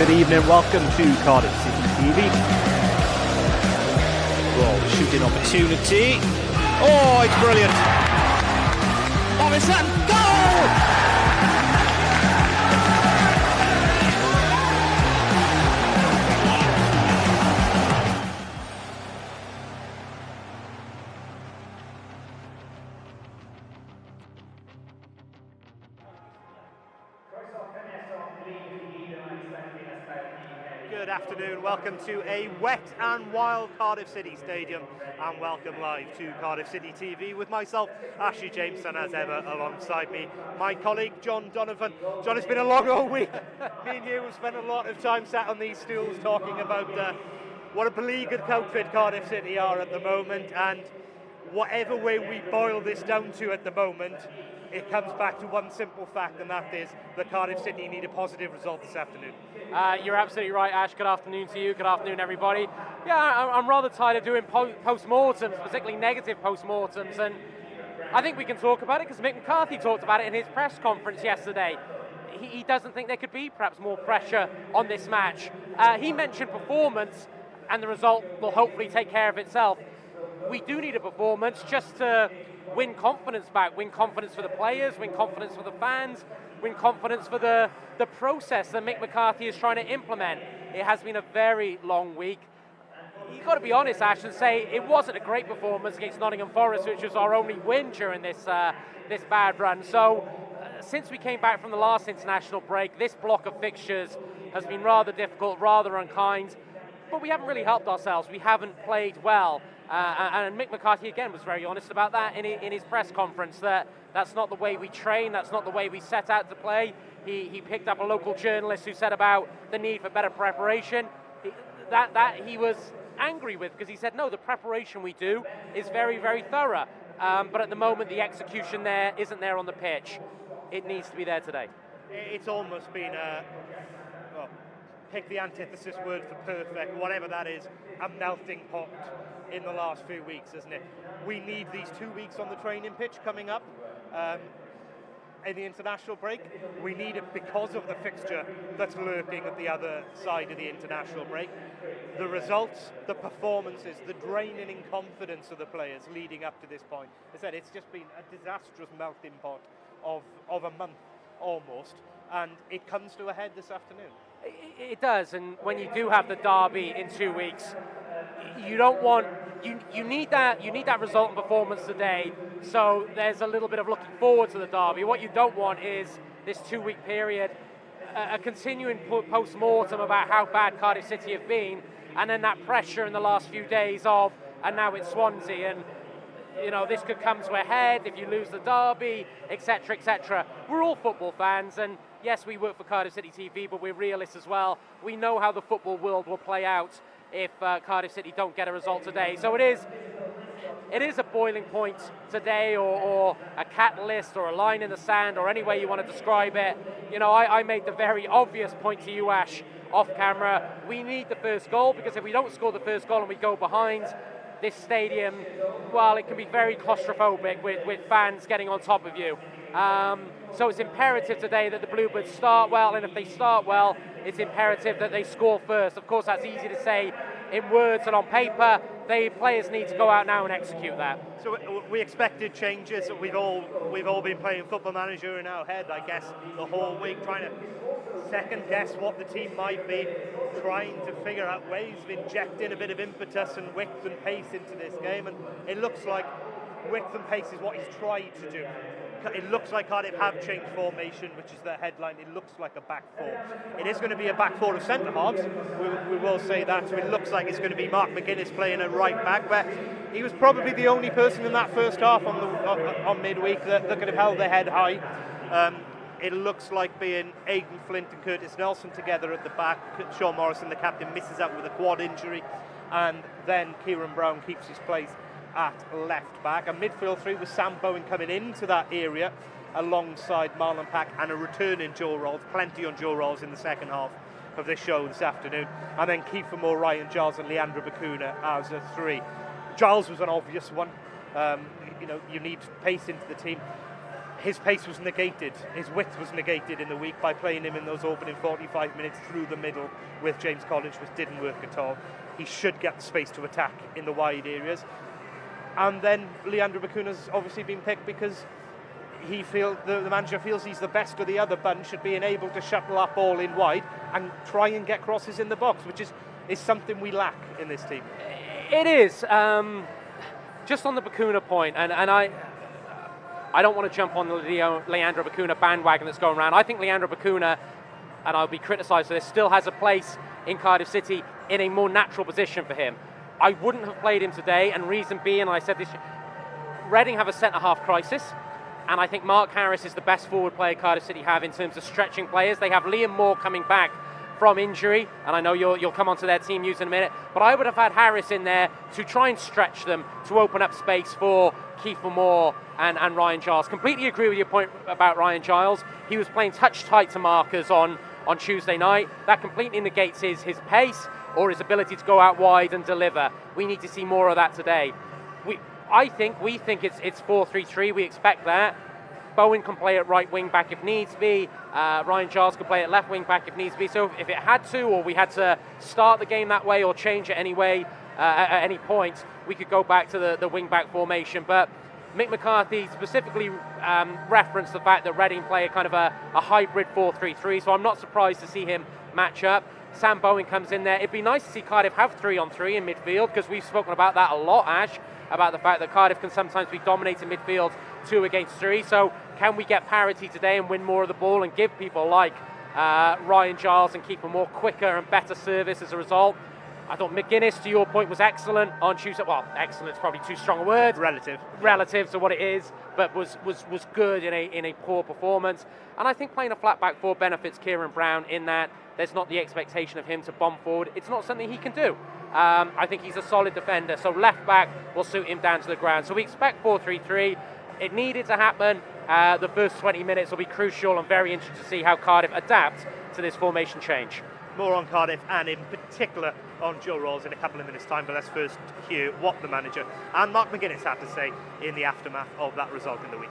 Good evening, welcome to Cardiff City TV. Well, shooting opportunity. Oh, it's brilliant. Robinson, goal! Good afternoon, welcome to a wet and wild Cardiff City Stadium, and welcome live to Cardiff City TV with myself, Ashley Jameson, as ever, alongside me, my colleague John Donovan. John, it's been a long old week. Me and you have spent a lot of time sat on these stools talking about what a beleaguered outfit Cardiff City are at the moment, and whatever way we boil this down to at the moment, it comes back to one simple fact, and that is that Cardiff City need a positive result this afternoon. You're absolutely right, Ash. Good afternoon to you. Good afternoon, everybody. Yeah, I'm rather tired of doing post-mortems, particularly negative post-mortems, and I think we can talk about it because Mick McCarthy talked about it in his press conference yesterday. He doesn't think there could be perhaps more pressure on this match. He mentioned performance, and the result will hopefully take care of itself. We do need a performance just to win confidence back, win confidence for the players, win confidence for the fans, win confidence for the process that Mick McCarthy is trying to implement. It has been a very long week. You've got to be honest, Ash, and say it wasn't a great performance against Nottingham Forest, which was our only win during this bad run. So since we came back from the last international break, this block of fixtures has been rather difficult, rather unkind, but we haven't really helped ourselves. We haven't played well. And Mick McCarthy, again, was very honest about that in his press conference, that's not the way we train, that's not the way we set out to play. He picked up a local journalist who said about the need for better preparation. That he was angry with, because he said, no, the preparation we do is very, very thorough. But at the moment, the execution there isn't there on the pitch. It needs to be there today. It's almost been pick the antithesis word for perfect, whatever that is, a melting pot in the last few weeks, isn't it? We need these 2 weeks on the training pitch coming up in the international break. We need it because of the fixture that's lurking at the other side of the international break. The results, the performances, the draining in confidence of the players leading up to this point. As I said, it's just been a disastrous melting pot of a month almost, and it comes to a head this afternoon. It does, and when you do have the derby in 2 weeks, you don't want you need that result and performance today. So there's a little bit of looking forward to the derby. What you don't want is this 2 week period, a continuing post-mortem about how bad Cardiff City have been, and then that pressure in the last few days of, and now it's Swansea, and you know, this could come to a head if you lose the derby, etc., etc. We're all football fans, and yes, we work for Cardiff City TV, but we're realists as well. We know how the football world will play out if Cardiff City don't get a result today. So it is a boiling point today, or a catalyst, or a line in the sand, or any way you want to describe it. You know, I made the very obvious point to you, Ash, off camera. We need the first goal, because if we don't score the first goal and we go behind, this stadium, well, it can be very claustrophobic with fans getting on top of you. So it's imperative today that the Bluebirds start well, and if they start well, it's imperative that they score first. Of course, that's easy to say in words and on paper. The players need to go out now and execute that. So we expected changes. We've all been playing Football Manager in our head, I guess, the whole week, trying to second guess what the team might be, trying to figure out ways of injecting a bit of impetus and width and pace into this game, and it looks like width and pace is what he's tried to do. It looks like Cardiff have changed formation, which is the headline. It looks like a back four. It is going to be a back four of centre-halves. We will say that. So it looks like it's going to be Mark McGuinness playing at right back, where he was probably the only person in that first half on midweek that could have held their head high. It looks like being Aidan Flint and Curtis Nelson together at the back. Sean Morrison, the captain, misses out with a quad injury, and then Kieran Brown keeps his place at left back. A midfield three with Sam Bowen coming into that area alongside Marlon Pack, and a return in Joe Rolls. Plenty on Joe Rolls in the second half of this show this afternoon. And then Kiefer Moore, Ryan Giles and Leandro Bacuna as a three. Giles was an obvious one. You need pace into the team. his pace was negated, his width was negated in the week by playing him in those opening 45 minutes through the middle with James Collins, which didn't work at all. He should get the space to attack in the wide areas. And then Leandro Bacuna's obviously been picked because the manager feels he's the best of the other bunch at being able to shuttle that ball in wide and try and get crosses in the box, which is something we lack in this team. It is. Just on the Bacuna point, and I don't want to jump on the Leandro Bacuna bandwagon that's going around. I think Leandro Bacuna, and I'll be criticised for this, still has a place in Cardiff City in a more natural position for him. I wouldn't have played him today, and reason being, and I said this, Reading have a centre-half crisis, and I think Mark Harris is the best forward player Cardiff City have in terms of stretching players. They have Liam Moore coming back from injury, and I know you'll come onto their team news in a minute, but I would have had Harris in there to try and stretch them, to open up space for Kiefer Moore and Ryan Giles. Completely agree with your point about Ryan Giles. He was playing touch tight to markers on Tuesday night. That completely negates his pace or his ability to go out wide and deliver. We need to see more of that today. We think it's 4-3-3. We expect that. Bowen can play at right wing back if needs be. Ryan Giles can play at left wing back if needs be. So if it had to, or we had to start the game that way or change it anyway at any point, we could go back to the wing back formation. But Mick McCarthy specifically referenced the fact that Reading play a kind of a hybrid 4-3-3. So I'm not surprised to see him match up. Sam Bowen comes in there. It'd be nice to see Cardiff have 3-on-3 in midfield, because we've spoken about that a lot, Ash, about the fact that Cardiff can sometimes be dominating midfield 2 against 3. So can we get parity today and win more of the ball and give people like Ryan Giles and Kiefer Moore quicker and better service as a result? I thought McGuinness, to your point, was excellent on Tuesday. Well, excellent is probably too strong a word. Relative to what it is, but was good in a poor performance. And I think playing a flat back four benefits Kieran Brown in that there's not the expectation of him to bomb forward. It's not something he can do. I think he's a solid defender, so left back will suit him down to the ground. So we expect 4-3-3. It needed to happen. The first 20 minutes will be crucial. I'm very interested to see how Cardiff adapt to this formation change. More on Cardiff and in particular on Joe Rolls in a couple of minutes' time, but let's first hear what the manager and Mark McGuinness had to say in the aftermath of that result in the week.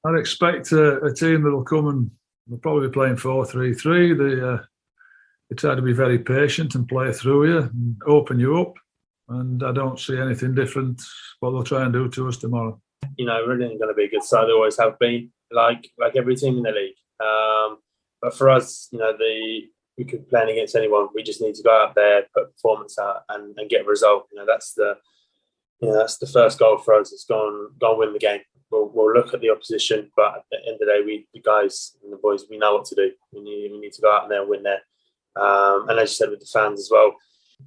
I'd expect a team that will come and they'll probably be playing 4-3-3. They try to be very patient and play through you and open you up. And I don't see anything different what they'll try and do to us tomorrow. You know, Reading are going to be a good side. They always have been, like every team in the league. But for us, you know, we could be playing against anyone. We just need to go out there, put a performance out, and get a result. You know, that's the first goal for us. It's go and win the game. We'll look at the opposition, but at the end of the day, the guys and the boys, we know what to do. We need to go out there and win there. And as you said with the fans as well,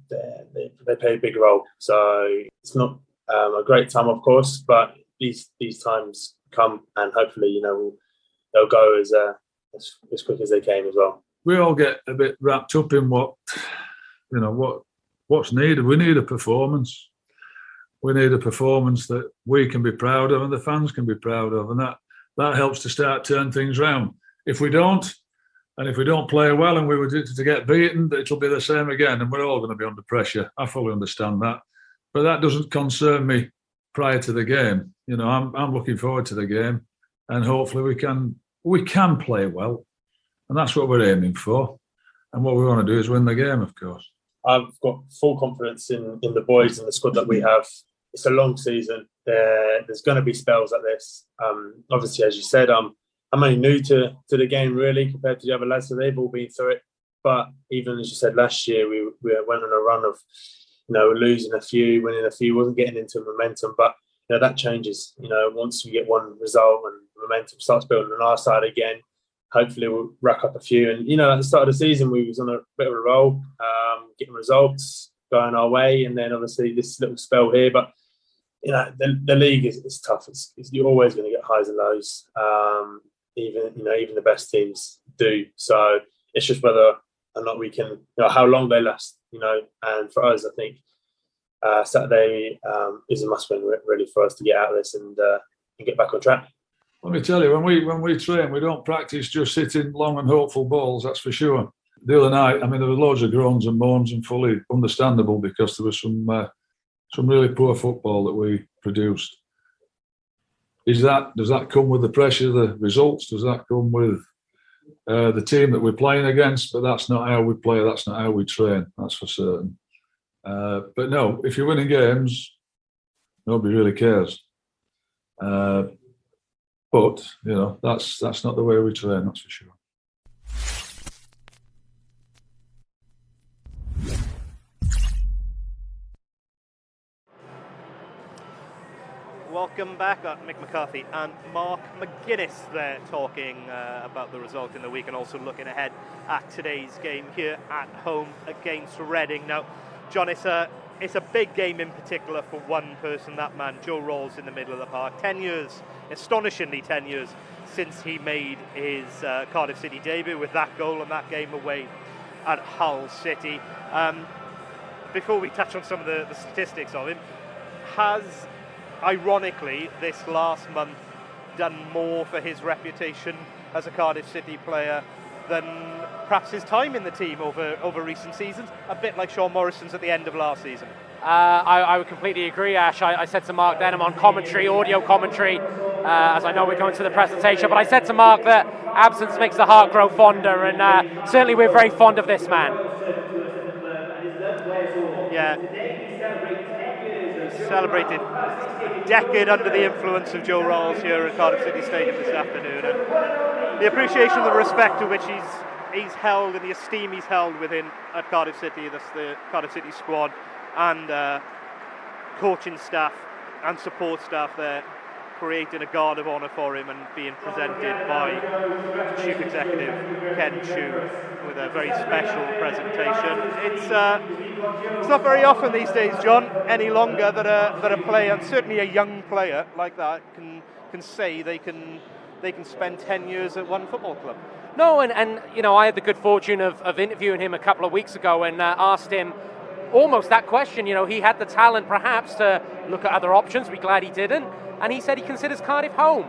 they play a big role. So it's not a great time, of course, but these times come, and hopefully, you know, they'll go as quick as they came as well. We all get a bit wrapped up in what's needed. We need a performance. We need a performance that we can be proud of and the fans can be proud of, and that helps to start turn things around. If we don't, and if we don't play well and we were to get beaten, it'll be the same again, and we're all going to be under pressure. I fully understand that, but that doesn't concern me prior to the game. You know, I'm looking forward to the game, and hopefully we can play well, and that's what we're aiming for. And what we want to do is win the game, of course. I've got full confidence in the boys and the squad that we have. It's a long season. There's going to be spells like this. Obviously, as you said, I'm only new to the game really compared to the other lads, so they've all been through it. But even as you said, last year we went on a run of, you know, losing a few, winning a few, wasn't getting into momentum. But you know, that changes. You know, once we get one result and momentum starts building on our side again, hopefully we'll rack up a few. And you know, at the start of the season, we was on a bit of a roll, getting results going our way, and then obviously this little spell here. But you know, the league is tough. You're always going to get highs and lows. Even the best teams do. So it's just whether or not we can, you know, how long they last. You know, and for us, I think Saturday is a must-win really for us to get out of this and get back on track. Let me tell you, when we train, we don't practice just hitting long and hopeful balls. That's for sure. The other night, I mean, there were loads of groans and moans, and fully understandable because there was some some really poor football that we produced. Does that come with the pressure of the results? Does that come with the team that we're playing against? But that's not how we play. That's not how we train. That's for certain. But no, if you're winning games, nobody really cares. But that's not the way we train. That's for sure. Welcome back, Mick McCarthy and Mark McGuinness there talking about the result in the week and also looking ahead at today's game here at home against Reading. Now, John, it's a big game in particular for one person, that man, Joe Rawls, in the middle of the park. 10 years, astonishingly 10 years, since he made his Cardiff City debut with that goal and that game away at Hull City. Before we touch on some of the statistics of him, has, ironically, this last month done more for his reputation as a Cardiff City player than perhaps his time in the team over recent seasons, a bit like Sean Morrison's at the end of last season? I would completely agree, Ash. I said to Mark Denham on commentary, audio commentary, as I know we're going to the presentation, but I said to Mark that absence makes the heart grow fonder, and certainly we're very fond of this man. Yeah, he celebrated a decade under the influence of Joe Rawls here at Cardiff City Stadium this afternoon, and the appreciation and the respect to which he's held and the esteem he's held within at Cardiff City, that's the Cardiff City squad and coaching staff and support staff there, creating a guard of honour for him and being presented by Chief Executive Ken Chu with a very special presentation. It's not very often these days, John, any longer that a player, and certainly a young player like that, can say they can spend 10 years at one football club. No, and you know, I had the good fortune of interviewing him a couple of weeks ago and asked him almost that question. You know, he had the talent perhaps to look at other options. We're glad he didn't. And he said he considers Cardiff home.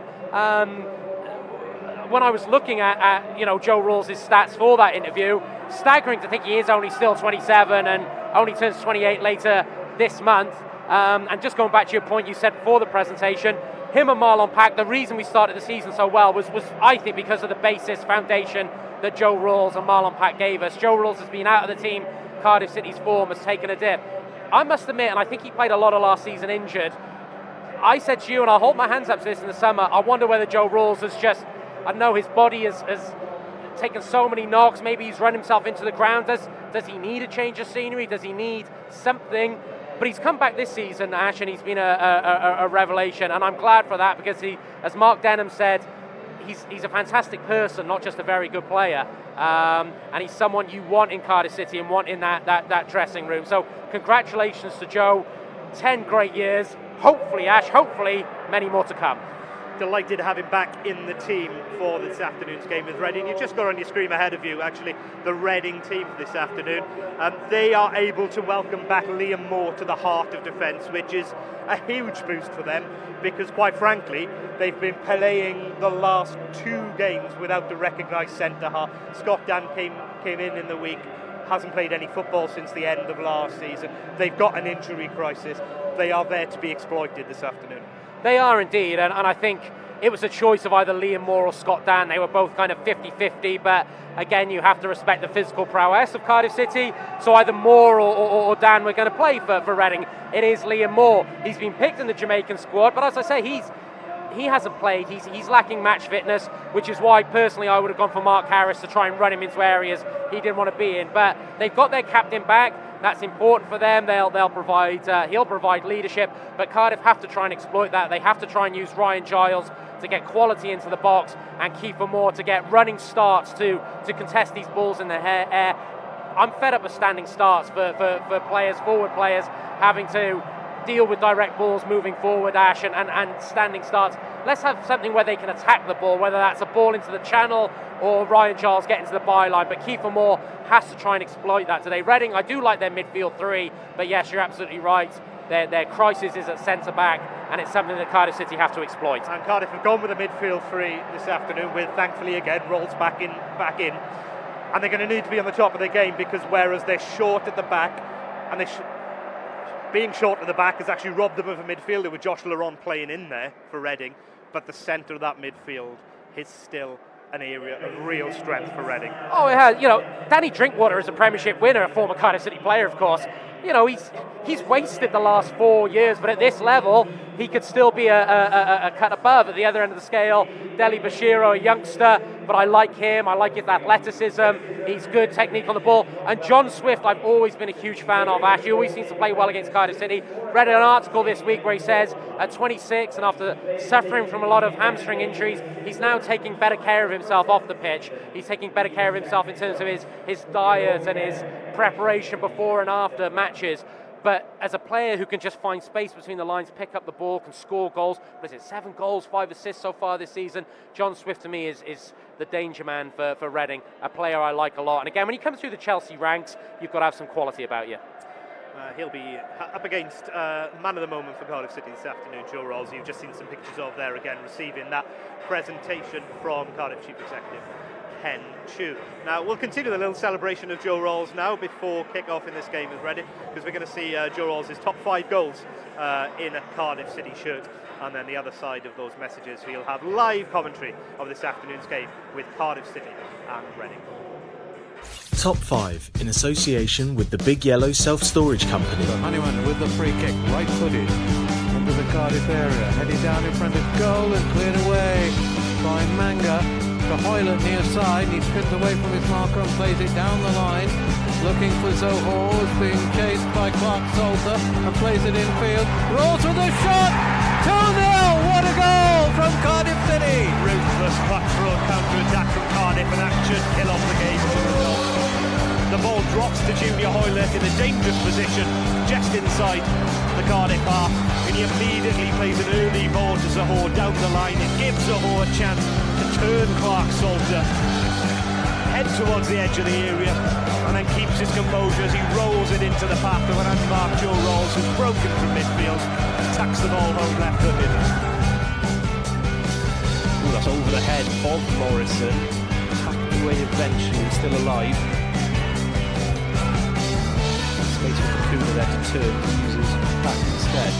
When I was looking at Joe Rawls' stats for that interview, staggering to think he is only still 27 and only turns 28 later this month. And just going back to your point you said before the presentation, him and Marlon Pack, the reason we started the season so well was I think because of the basis, foundation that Joe Rawls and Marlon Pack gave us. Joe Rawls has been out of the team. Cardiff City's form has taken a dip. I must admit, and I think he played a lot of last season injured, I said to you, and I'll hold my hands up to this in the summer, I wonder whether Joe Rawls has just, I know his body has taken so many knocks, maybe he's run himself into the ground. Does he need a change of scenery? Does he need something? But he's come back this season, Ash, and he's been a revelation, and I'm glad for that because he, as Mark Denham said, he's a fantastic person, not just a very good player, and he's someone you want in Cardiff City and want in that dressing room. So congratulations to Joe, 10 great years. Hopefully, Ash, hopefully many more to come. Delighted to have him back in the team for this afternoon's game with Reading. You've just got on your screen ahead of you, actually, the Reading team for this afternoon. They are able to welcome back Liam Moore to the heart of defence, which is a huge boost for them because, quite frankly, they've been playing the last 2 games without the recognised centre-half. Scott Dann came in the week, hasn't played any football since the end of last season. They've got an injury crisis. They are there to be exploited this afternoon. They are indeed, and I think it was a choice of either Liam Moore or Scott Dann. They were both kind of 50-50, but again, you have to respect the physical prowess of Cardiff City, so either Moore or Dann were going to play for Reading. It is Liam Moore. He's been picked in the Jamaican squad, but as I say, he hasn't played. He's lacking match fitness, which is why personally I would have gone for Mark Harris to try and run him into areas he didn't want to be in. But they've got their captain back. That's important for them. They'll provide. He'll provide leadership. But Cardiff have to try and exploit that. They have to try and use Ryan Giles to get quality into the box and Kiefer Moore to get running starts to contest these balls in the air. I'm fed up with standing starts for players, forward players, having to deal with direct balls moving forward, Ash, and standing starts. Let's have something where they can attack the ball, whether that's a ball into the channel or Ryan Giles getting to the byline. But Kiefer Moore has to try and exploit that today. Reading, I do like their midfield 3, but yes, you're absolutely right. Their crisis is at centre-back, and it's something that Cardiff City have to exploit. And Cardiff have gone with a midfield 3 this afternoon with, thankfully again, Rawls back in. And they're going to need to be on the top of their game because whereas they're short at the back, and being short at the back has actually robbed them of a midfielder with Josh Laurent playing in there for Reading, but the centre of that midfield is still an area of real strength for Reading. Oh, it has. You know, Danny Drinkwater is a Premiership winner, a former Cardiff City player, of course. You know, he's wasted the last 4 years, but at this level, he could still be a cut above at the other end of the scale. Deli Bashiro, a youngster, but I like him. I like his athleticism. He's good technique on the ball. And John Swift, I've always been a huge fan of. He always seems to play well against Cardiff City. Read an article this week where he says at 26 and after suffering from a lot of hamstring injuries, he's now taking better care of himself off the pitch. He's taking better care of himself in terms of his diet and his preparation before and after matches. But as a player who can just find space between the lines, pick up the ball, can score goals, what is it, 7 goals, 5 assists so far this season, John Swift to me is the danger man for Reading, a player I like a lot. And again, when you come through the Chelsea ranks, you've got to have some quality about you. He'll be up against man of the moment for Cardiff City this afternoon, Joe Rolls. You've just seen some pictures of there again, receiving that presentation from Cardiff Chief Executive Ken Chu. Now we'll continue the little celebration of Joe Rolls now before kick-off in this game with Reading, because we're going to see Joe Rolls' top 5 goals in a Cardiff City shirt, and then the other side of those messages he'll have live commentary of this afternoon's game with Cardiff City and Reading. Top 5 in association with the Big Yellow Self-Storage Company. Honeyman with the free kick, right-footed into the Cardiff area, heading down in front of goal and cleared away by Manga. To Hoyland near side, he spins away from his marker and plays it down the line, looking for Zohor, who's being chased by Clark Salter, and plays it infield. Rolls with a shot, 2-0, what a goal from Cardiff City! Ruthless cutthroat counter-attack from Cardiff, and that should kill off the game as a result. The ball drops to Junior Hoylett in a dangerous position, just inside the Cardiff half, and he immediately plays an early ball to Zohor down the line. It gives Zohor a chance to turn Clark Salter, head towards the edge of the area, and then keeps his composure as he rolls it into the path of an unmarked Joe Rolls, who's broken from midfield, tucks the ball home left-footed. That's over the head of Morrison, tucked away eventually, still alive. Space for Kakuna there to turn, uses back instead.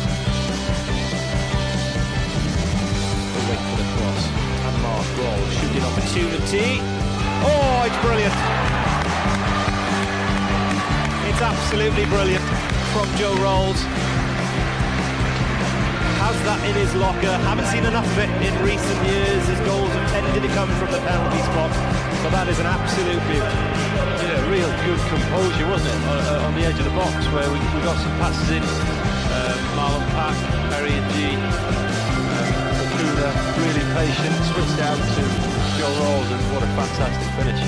We'll wait for the cross. And Mark Roll, shooting opportunity. Oh, it's brilliant. It's absolutely brilliant from Joe Rolls. Has that in his locker. Haven't seen enough of it in recent years. His goals have tended to come from the penalty spot, but that is an absolute beauty. Yeah, real good composure, wasn't it, on the edge of the box, where we got some passes in. Marlon Pack, Perry and G, Kakuna, really patient, switched out to Joe Rolls, and what a fantastic finish.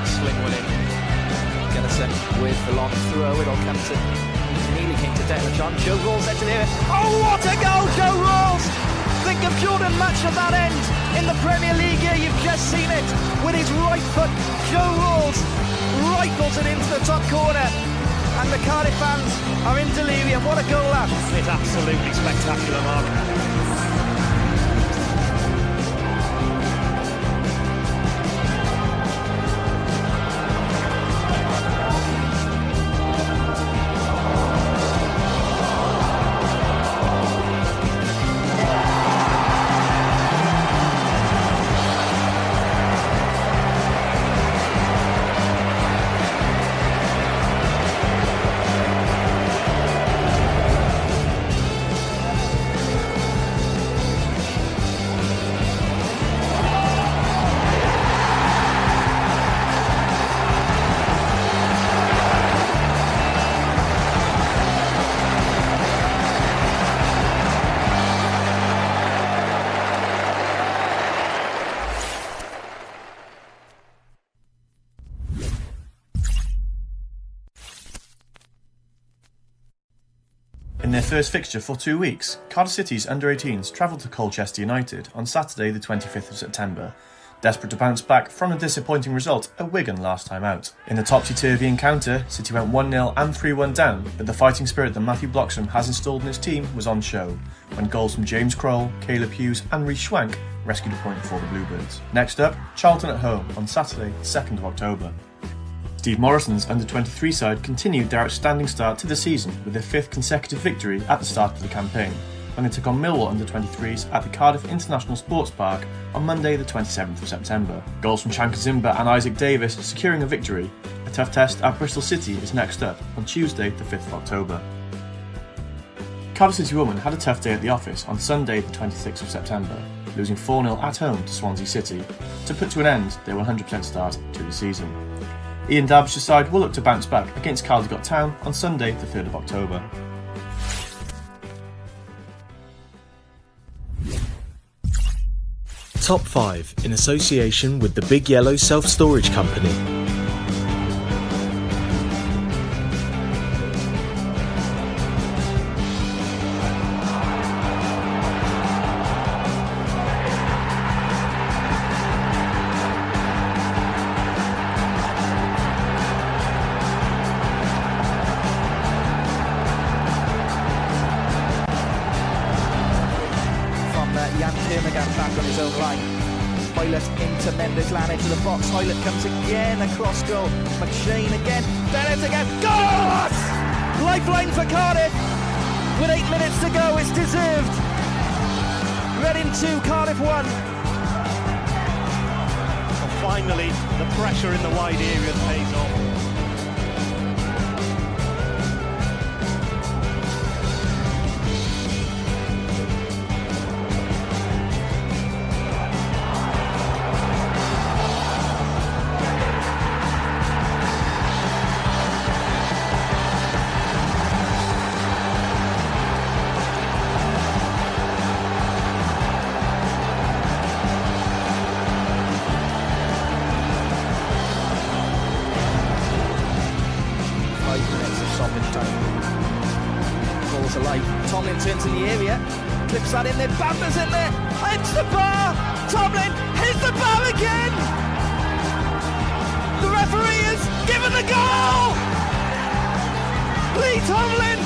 Sling one in. Gunnison with the long throw, it all comes to Neely came to Declan John. Joe Rolls edge of the area. Oh, what a goal, Joe Rolls! Think of Jordan Match at that end in the Premier League here. You've just seen it with his right foot. Joe Rolls rifles it into the top corner, and the Cardiff fans are in delirium. What a goal that! It's absolutely spectacular, Mark. In their first fixture for 2 weeks, Cardiff City's under-18s travelled to Colchester United on Saturday the 25th of September, desperate to bounce back from a disappointing result at Wigan last time out. In the topsy-turvy encounter, City went 1-0 and 3-1 down, but the fighting spirit that Matthew Bloxham has installed in his team was on show, when goals from James Kroll, Caleb Hughes and Rhys Schwank rescued a point for the Bluebirds. Next up, Charlton at home on Saturday, 2nd of October. Steve Morrison's under-23 side continued their outstanding start to the season with their 5th consecutive victory at the start of the campaign, when they took on Millwall under-23s at the Cardiff International Sports Park on Monday the 27th of September. Goals from Chan Kazimba and Isaac Davis securing a victory. A tough test at Bristol City is next up on Tuesday the 5th of October. Cardiff City women had a tough day at the office on Sunday the 26th of September, losing 4-0 at home to Swansea City to put to an end their 100% start to the season. Ian Derbyshire's side will look to bounce back against Caldicott Town on Sunday the 3rd of October. Top 5 in association with the Big Yellow Self-Storage Company. Comes again across goal. McShane again. Bennett again. Goals! Lifeline for Cardiff. With 8 minutes to go, it's deserved. Reading 2, Cardiff 1. And finally, the pressure in the wide areas pays off. Turns in the area, clips that in there, Bamba's in there, hits the bar, Tomlin hits the bar again! The referee has given the goal! Lee Tomlin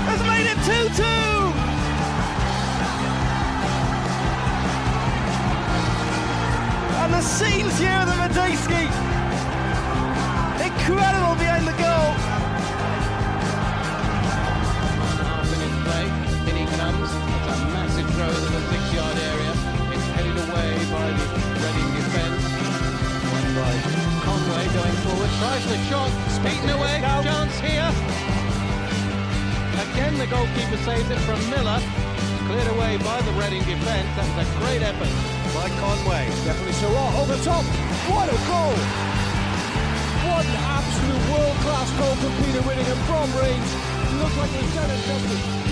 has made it 2-2! And the scenes here at the Medeski, incredible behind the goal! Throw in the 6-yard area. It's headed away by the Reading defence. One by Conway going forward, tries the shot, beaten away, chance here. Again the goalkeeper saves it from Miller. Cleared away by the Reading defence. That was a great effort by Conway. Definitely so. Over the top. What a goal! What an absolute world-class goal from Peter Whittingham from range. He looked like he was done it justice.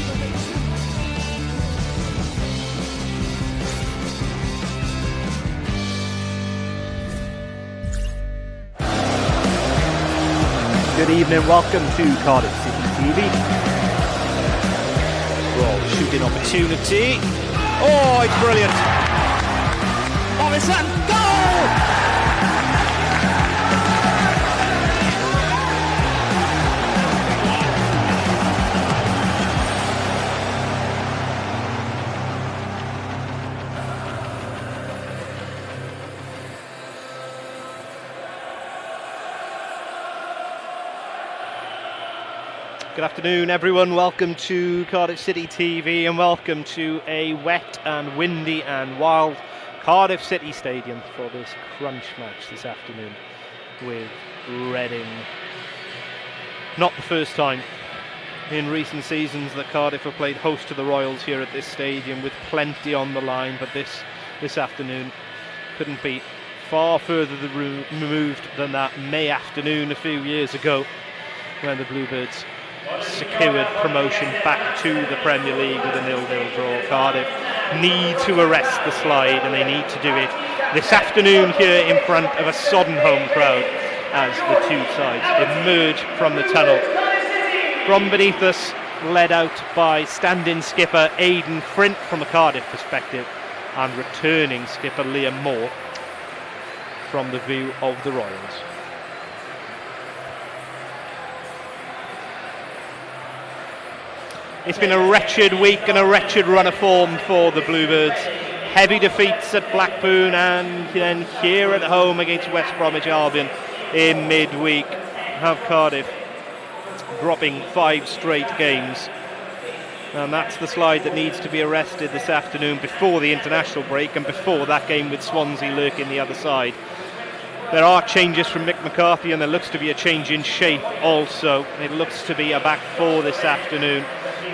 Good evening, welcome to Cardiff City TV. Well, shooting opportunity. Oh, it's brilliant. Morrison, goal! Good afternoon everyone, welcome to Cardiff City TV and welcome to a wet and windy and wild Cardiff City Stadium for this crunch match this afternoon with Reading. Not the first time in recent seasons that Cardiff have played host to the Royals here at this stadium with plenty on the line, but this afternoon couldn't be far further removed than that May afternoon a few years ago when the Bluebirds secured promotion back to the Premier League with a 0-0 draw. Cardiff need to arrest the slide and they need to do it this afternoon here in front of a sodden home crowd as the two sides emerge from the tunnel. From beneath us, led out by stand-in skipper Aidan Frint from a Cardiff perspective and returning skipper Liam Moore from the view of the Royals. It's been a wretched week and a wretched run of form for the Bluebirds. Heavy defeats at Blackburn and then here at home against West Bromwich Albion in midweek. have Cardiff dropping 5 straight games. And that's the slide that needs to be arrested this afternoon before the international break and before that game with Swansea lurking the other side. There are changes from Mick McCarthy, and there looks to be a change in shape also. It looks to be a back 4 this afternoon,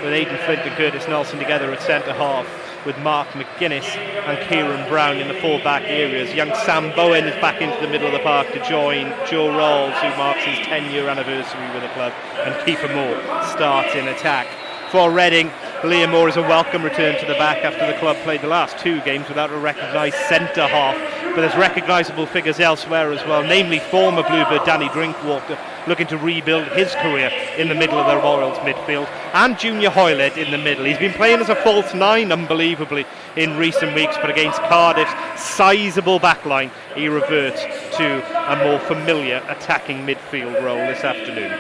with Aidan Flint and Curtis Nelson together at centre-half, with Mark McGuinness and Kieran Brown in the 4 back areas. Young Sam Bowen is back into the middle of the park to join Joe Rawls, who marks his 10-year anniversary with the club, and Kiefer Moore starts in attack. For Reading, Liam Moore is a welcome return to the back after the club played the last 2 games without a recognised centre-half. But there's recognisable figures elsewhere as well, namely former Bluebird Danny Drinkwater, looking to rebuild his career in the middle of the Royals midfield, and Junior Hoylett in the middle. He's been playing as a false 9 unbelievably in recent weeks, but against Cardiff's sizeable backline, he reverts to a more familiar attacking midfield role this afternoon.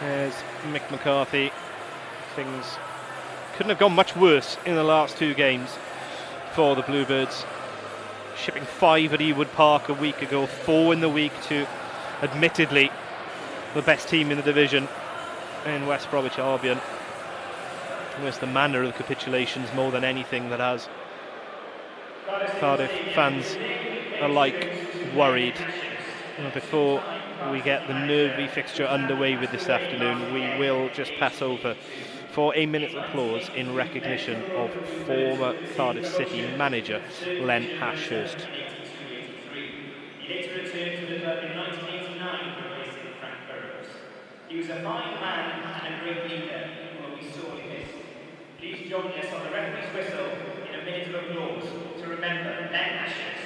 There's Mick McCarthy. Things couldn't have gone much worse in the last 2 games for the Bluebirds. Shipping 5 at Ewood Park a week ago, 4 in the week to, admittedly, the best team in the division in West Bromwich Albion. It's the manner of the capitulations more than anything that has Cardiff fans alike worried. Before we get the nervy fixture underway with this afternoon, we will just pass over for a minute's applause in recognition of former Cardiff City manager Len Ashurst. He was a fine man and a great leader who will be sorely missed. Please join us on the referee's whistle in a minute of applause to remember Len Ashurst.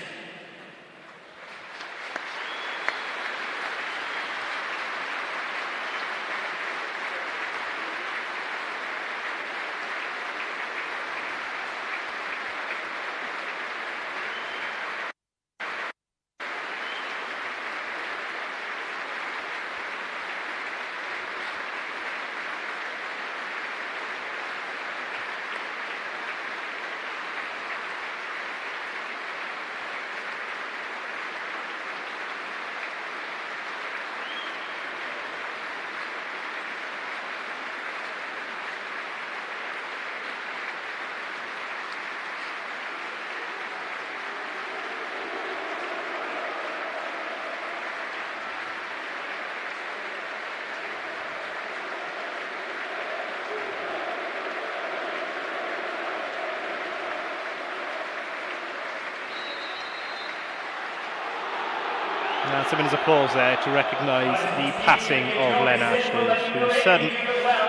Some minutes applause there to recognise the passing of Len Ashurst, who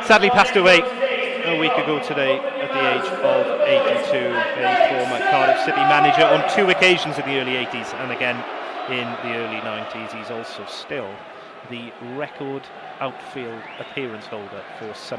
sadly passed away a week ago today at the age of 82, a former Cardiff City manager on 2 occasions in the early 80s and again in the early 90s. He's also still the record outfield appearance holder for some